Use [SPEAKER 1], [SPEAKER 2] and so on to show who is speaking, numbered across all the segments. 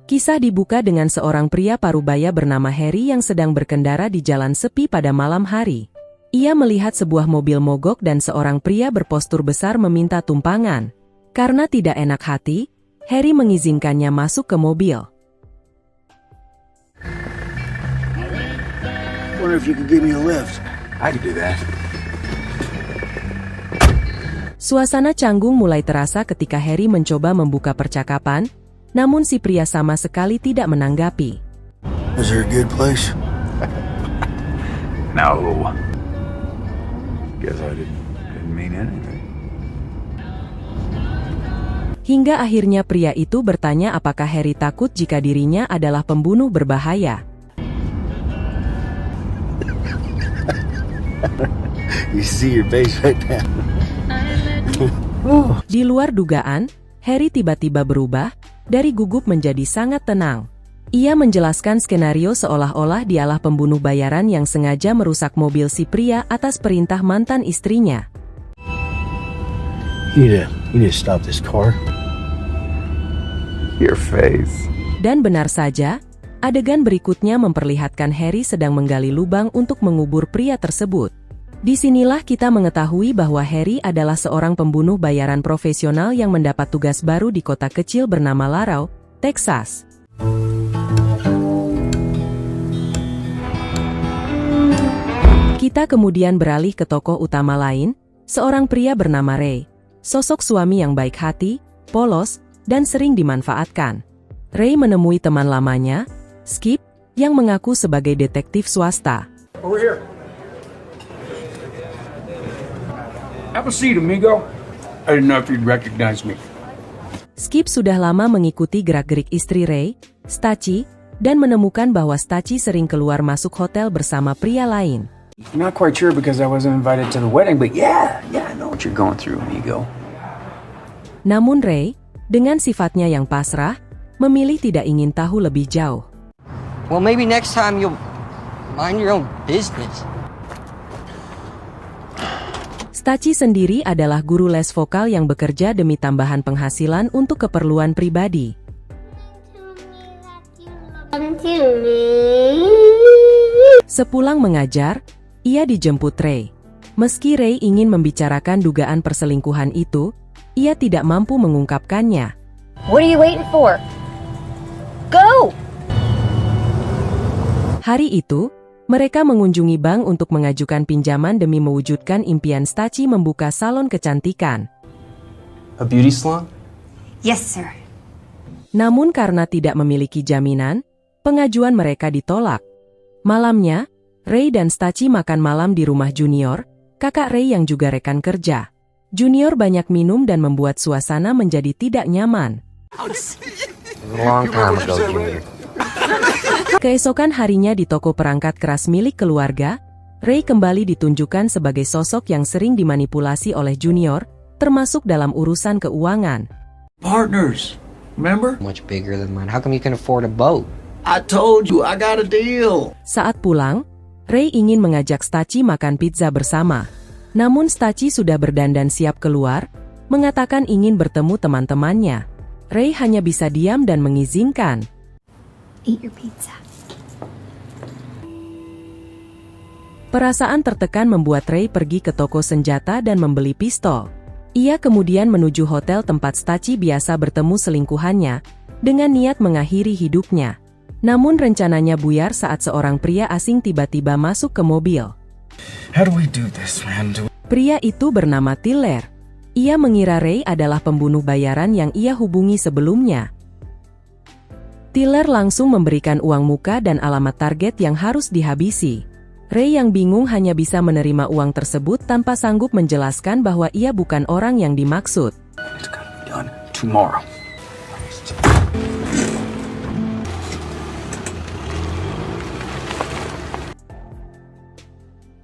[SPEAKER 1] Kisah dibuka dengan seorang pria parubaya bernama Harry yang sedang berkendara di jalan sepi pada malam hari. Ia melihat sebuah mobil mogok dan seorang pria berpostur besar meminta tumpangan. Karena tidak enak hati, Harry mengizinkannya masuk ke mobil.
[SPEAKER 2] Wonder if you could give me a lift.
[SPEAKER 3] I could do that.
[SPEAKER 1] Suasana canggung mulai terasa ketika Harry mencoba membuka percakapan, namun si pria sama sekali tidak menanggapi.
[SPEAKER 2] Is there a good place?
[SPEAKER 3] No. Guess I didn't mean anything.
[SPEAKER 1] Hingga akhirnya pria itu bertanya apakah Harry takut jika dirinya adalah pembunuh berbahaya.
[SPEAKER 2] You see your face right now.
[SPEAKER 1] Di luar dugaan, Harry tiba-tiba berubah, dari gugup menjadi sangat tenang. Ia menjelaskan skenario seolah-olah dialah pembunuh bayaran yang sengaja merusak mobil si pria atas perintah mantan istrinya.
[SPEAKER 2] You need to stop this car.
[SPEAKER 3] Your face.
[SPEAKER 1] Dan benar saja, adegan berikutnya memperlihatkan Harry sedang menggali lubang untuk mengubur pria tersebut. Disinilah kita mengetahui bahwa Harry adalah seorang pembunuh bayaran profesional yang mendapat tugas baru di kota kecil bernama Lareau, Texas. Kita kemudian beralih ke tokoh utama lain, seorang pria bernama Ray. Sosok suami yang baik hati, polos, dan sering dimanfaatkan. Ray menemui teman lamanya, Skip, yang mengaku sebagai detektif swasta.
[SPEAKER 4] Over here. Have a seat, amigo. I didn't know if you'd recognize me.
[SPEAKER 1] Skip sudah lama mengikuti gerak-gerik istri Ray, Stacy, dan menemukan bahwa Stacy sering keluar masuk hotel bersama pria lain.
[SPEAKER 4] I'm not quite sure because I wasn't invited to the wedding, but yeah, I know what you're going through, amigo.
[SPEAKER 1] Namun Ray, dengan sifatnya yang pasrah, memilih tidak ingin tahu lebih jauh.
[SPEAKER 5] Well, maybe next time you'll mind your own business.
[SPEAKER 1] Stacy sendiri adalah guru les vokal yang bekerja demi tambahan penghasilan untuk keperluan pribadi. Sepulang mengajar, ia dijemput Ray. Meski Ray ingin membicarakan dugaan perselingkuhan itu, ia tidak mampu mengungkapkannya.
[SPEAKER 6] What are you waiting for? Go!
[SPEAKER 1] Hari itu, mereka mengunjungi bank untuk mengajukan pinjaman demi mewujudkan impian Stacy membuka salon kecantikan.
[SPEAKER 7] A beauty salon?
[SPEAKER 6] Yes, sir.
[SPEAKER 1] Namun karena tidak memiliki jaminan, pengajuan mereka ditolak. Malamnya, Ray dan Stacy makan malam di rumah Junior, kakak Ray yang juga rekan kerja. Junior banyak minum dan membuat suasana menjadi tidak nyaman.
[SPEAKER 5] Long time ago, Junior.
[SPEAKER 1] Keesokan harinya di toko perangkat keras milik keluarga, Ray kembali ditunjukkan sebagai sosok yang sering dimanipulasi oleh Junior, termasuk dalam urusan keuangan.
[SPEAKER 2] Partners, remember?
[SPEAKER 5] Much bigger than mine. How come you can afford a boat?
[SPEAKER 2] I told you I got a deal.
[SPEAKER 1] Saat pulang, Ray ingin mengajak Stacy makan pizza bersama. Namun Stacy sudah berdandan siap keluar, mengatakan ingin bertemu teman-temannya. Ray hanya bisa diam dan mengizinkan.
[SPEAKER 6] Eat your pizza.
[SPEAKER 1] Perasaan tertekan membuat Ray pergi ke toko senjata dan membeli pistol. Ia kemudian menuju hotel tempat Stacy biasa bertemu selingkuhannya, dengan niat mengakhiri hidupnya. Namun rencananya buyar saat seorang pria asing tiba-tiba masuk ke mobil.
[SPEAKER 4] How do we do this, man?
[SPEAKER 1] Pria itu bernama Tiller. Ia mengira Ray adalah pembunuh bayaran yang ia hubungi sebelumnya. Tiller langsung memberikan uang muka dan alamat target yang harus dihabisi. Ray yang bingung hanya bisa menerima uang tersebut tanpa sanggup menjelaskan bahwa ia bukan orang yang dimaksud.
[SPEAKER 4] It's gonna be done tomorrow.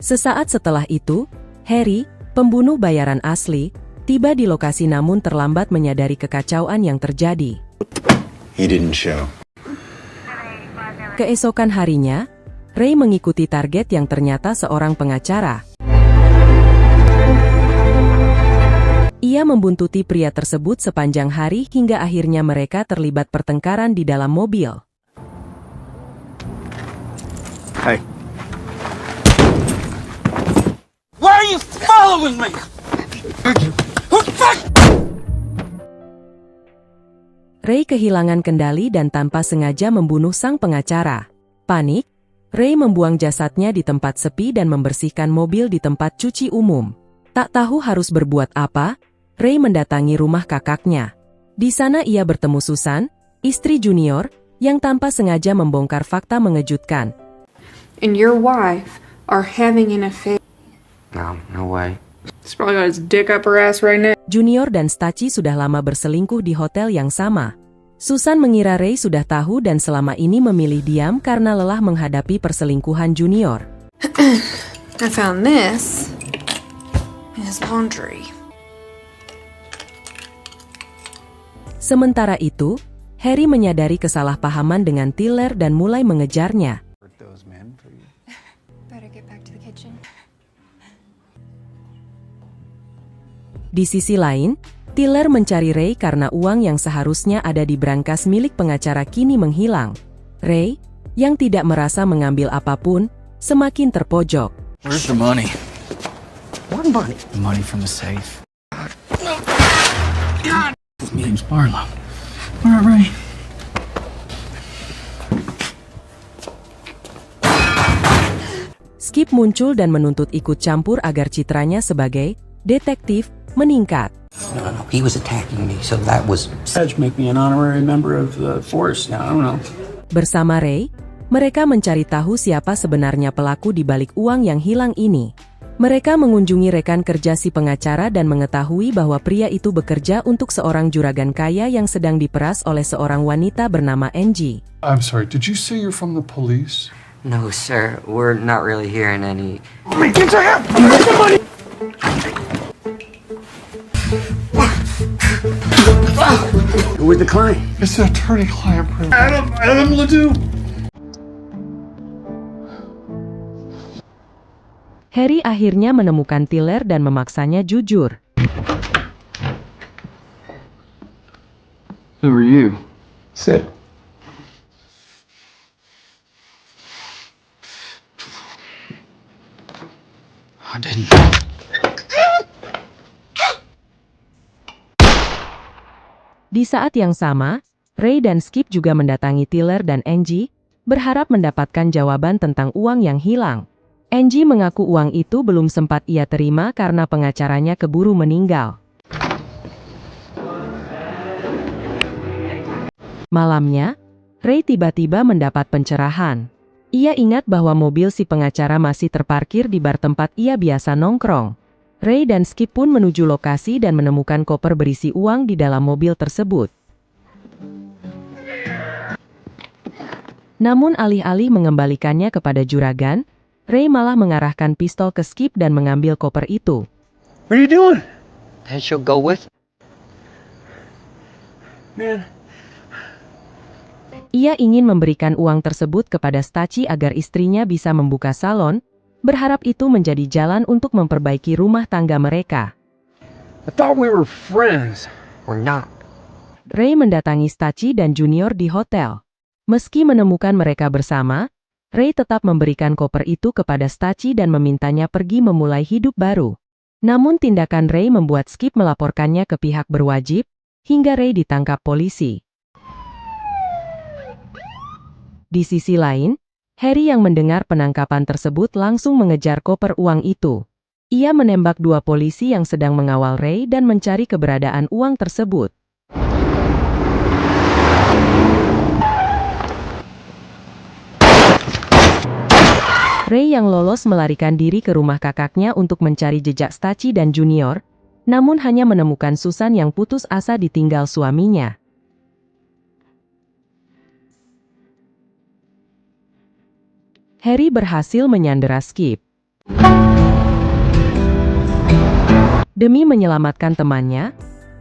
[SPEAKER 1] Sesaat setelah itu, Harry, pembunuh bayaran asli, tiba di lokasi namun terlambat menyadari kekacauan yang terjadi.
[SPEAKER 3] He didn't show.
[SPEAKER 1] Keesokan harinya, Ray mengikuti target yang ternyata seorang pengacara. Ia membuntuti pria tersebut sepanjang hari hingga akhirnya mereka terlibat pertengkaran di dalam mobil.
[SPEAKER 2] Hey.
[SPEAKER 8] Why are you following me?
[SPEAKER 1] Ray kehilangan kendali dan tanpa sengaja membunuh sang pengacara. Panik, Ray membuang jasadnya di tempat sepi dan membersihkan mobil di tempat cuci umum. Tak tahu harus berbuat apa, Ray mendatangi rumah kakaknya. Di sana ia bertemu Susan, istri Junior, yang tanpa sengaja membongkar fakta mengejutkan.
[SPEAKER 9] And your wife are having an affair.
[SPEAKER 5] No way.
[SPEAKER 9] He's probably got his dick up her ass right now.
[SPEAKER 1] Junior dan Staci sudah lama berselingkuh di hotel yang sama. Susan mengira Ray sudah tahu dan selama ini memilih diam karena lelah menghadapi perselingkuhan Junior.
[SPEAKER 9] I found this in his laundry.
[SPEAKER 1] Sementara itu, Harry menyadari kesalahpahaman dengan Tiller dan mulai mengejarnya. Di sisi lain, Tiller mencari Ray karena uang yang seharusnya ada di brankas milik pengacara kini menghilang. Ray, yang tidak merasa mengambil apapun, semakin terpojok.
[SPEAKER 4] Where's the money?
[SPEAKER 5] What money?
[SPEAKER 4] The money from the safe. God! His name's Barlow. All right.
[SPEAKER 1] Skip muncul dan menuntut ikut campur agar citranya sebagai detektif meningkat.
[SPEAKER 5] No. He was attacking me, so that was...
[SPEAKER 4] That'd make me an honorary member of the force now. I don't know.
[SPEAKER 1] Bersama Ray, mereka mencari tahu siapa sebenarnya pelaku di balik uang yang hilang ini. Mereka mengunjungi rekan kerja si pengacara dan mengetahui bahwa pria itu bekerja untuk seorang juragan kaya yang sedang diperas oleh seorang wanita bernama Angie.
[SPEAKER 10] I'm sorry, did you say you're from the police?
[SPEAKER 5] No, sir. We're not really hearing any...
[SPEAKER 4] Who was the client?
[SPEAKER 10] It's the attorney-client privilege. Adam Ledoux.
[SPEAKER 1] Harry akhirnya menemukan Tiller dan memaksanya jujur.
[SPEAKER 4] Who are you?
[SPEAKER 10] Sit.
[SPEAKER 4] I didn't.
[SPEAKER 1] Di saat yang sama, Ray dan Skip juga mendatangi Tiller dan Angie, berharap mendapatkan jawaban tentang uang yang hilang. Angie mengaku uang itu belum sempat ia terima karena pengacaranya keburu meninggal. Malamnya, Ray tiba-tiba mendapat pencerahan. Ia ingat bahwa mobil si pengacara masih terparkir di bar tempat ia biasa nongkrong. Ray dan Skip pun menuju lokasi dan menemukan koper berisi uang di dalam mobil tersebut. Namun alih-alih mengembalikannya kepada juragan, Ray malah mengarahkan pistol ke Skip dan mengambil koper itu.
[SPEAKER 5] What are you doing? That she'll go with.
[SPEAKER 10] Man.
[SPEAKER 1] Ia ingin memberikan uang tersebut kepada Staci agar istrinya bisa membuka salon, berharap itu menjadi jalan untuk memperbaiki rumah tangga mereka.
[SPEAKER 4] I thought we were friends.
[SPEAKER 5] We're not.
[SPEAKER 1] Ray mendatangi Staci dan Junior di hotel. Meski menemukan mereka bersama, Ray tetap memberikan koper itu kepada Staci dan memintanya pergi memulai hidup baru. Namun tindakan Ray membuat Skip melaporkannya ke pihak berwajib, hingga Ray ditangkap polisi. Di sisi lain, Harry yang mendengar penangkapan tersebut langsung mengejar koper uang itu. Ia menembak dua polisi yang sedang mengawal Ray dan mencari keberadaan uang tersebut. Ray yang lolos melarikan diri ke rumah kakaknya untuk mencari jejak Staci dan Junior, namun hanya menemukan Susan yang putus asa ditinggal suaminya. Harry berhasil menyandera Skip. Demi menyelamatkan temannya,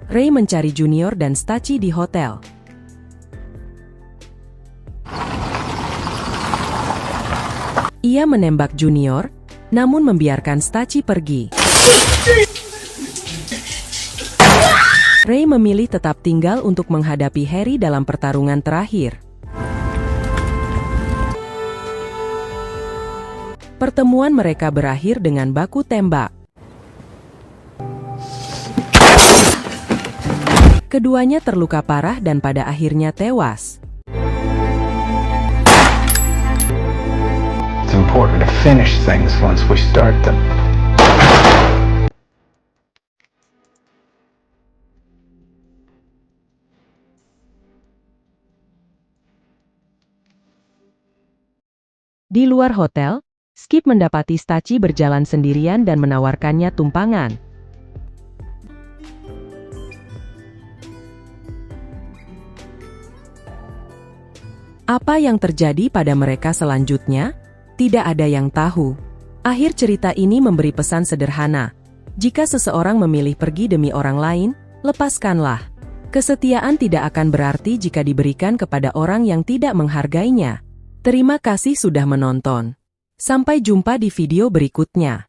[SPEAKER 1] Ray mencari Junior dan Staci di hotel. Ia menembak Junior, namun membiarkan Staci pergi. Ray memilih tetap tinggal untuk menghadapi Harry dalam pertarungan terakhir. Pertemuan mereka berakhir dengan baku tembak. Keduanya terluka parah dan pada akhirnya tewas.
[SPEAKER 3] It's important to finish things once we start them.
[SPEAKER 1] Di luar hotel, Skip mendapati Staci berjalan sendirian dan menawarkannya tumpangan. Apa yang terjadi pada mereka selanjutnya? Tidak ada yang tahu. Akhir cerita ini memberi pesan sederhana. Jika seseorang memilih pergi demi orang lain, lepaskanlah. Kesetiaan tidak akan berarti jika diberikan kepada orang yang tidak menghargainya. Terima kasih sudah menonton. Sampai jumpa di video berikutnya.